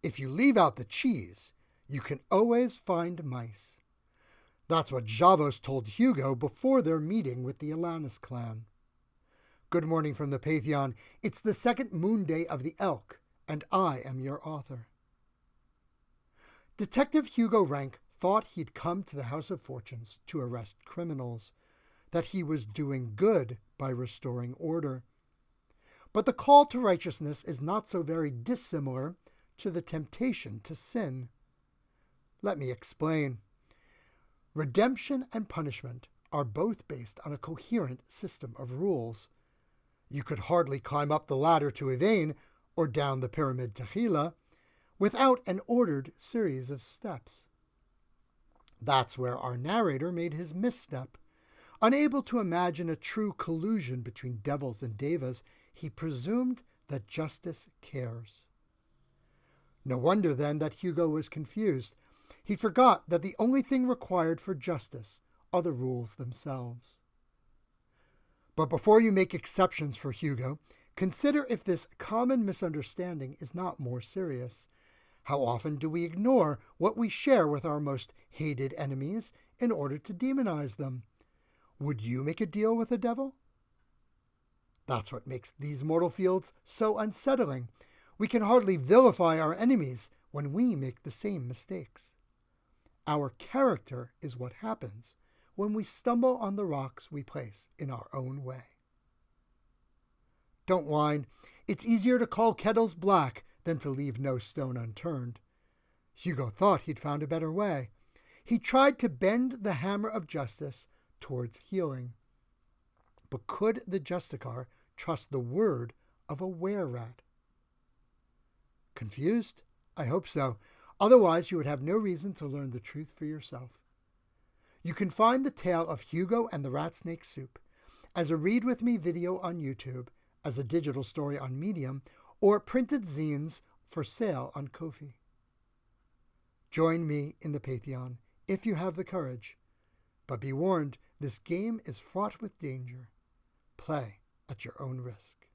If you leave out the cheese, you can always find mice. That's what Javos told Hugo before their meeting with the Alanis clan. Good morning from the Pantheon. It's the second moon day of the Elk, and I am your author. Detective Hugo Rank thought he'd come to the House of Fortunes to arrest criminals, that he was doing good by restoring order. But the call to righteousness is not so very dissimilar to the temptation to sin. Let me explain. Redemption and punishment are both based on a coherent system of rules. You could hardly climb up the ladder to Yvain or down the pyramid to Gila without an ordered series of steps. That's where our narrator made his misstep. Unable to imagine a true collusion between devils and devas, he presumed that justice cares. No wonder, then, that Hugo was confused. He forgot that the only thing required for justice are the rules themselves. But before you make exceptions for Hugo, consider if this common misunderstanding is not more serious. How often do we ignore what we share with our most hated enemies in order to demonize them? Would you make a deal with the devil? That's what makes these mortal fields so unsettling. We can hardly vilify our enemies when we make the same mistakes. Our character is what happens when we stumble on the rocks we place in our own way. Don't whine. It's easier to call kettles black than to leave no stone unturned. Hugo thought he'd found a better way. He tried to bend the hammer of justice towards healing. But could the Justicar trust the word of a were-rat? Confused? I hope so. Otherwise, you would have no reason to learn the truth for yourself. You can find the tale of Hugo and the Ratsnake soup as a Read With Me video on YouTube, as a digital story on Medium, or printed zines for sale on Ko-fi. Join me in the Pantheon if you have the courage. But be warned, this game is fraught with danger. Play at your own risk.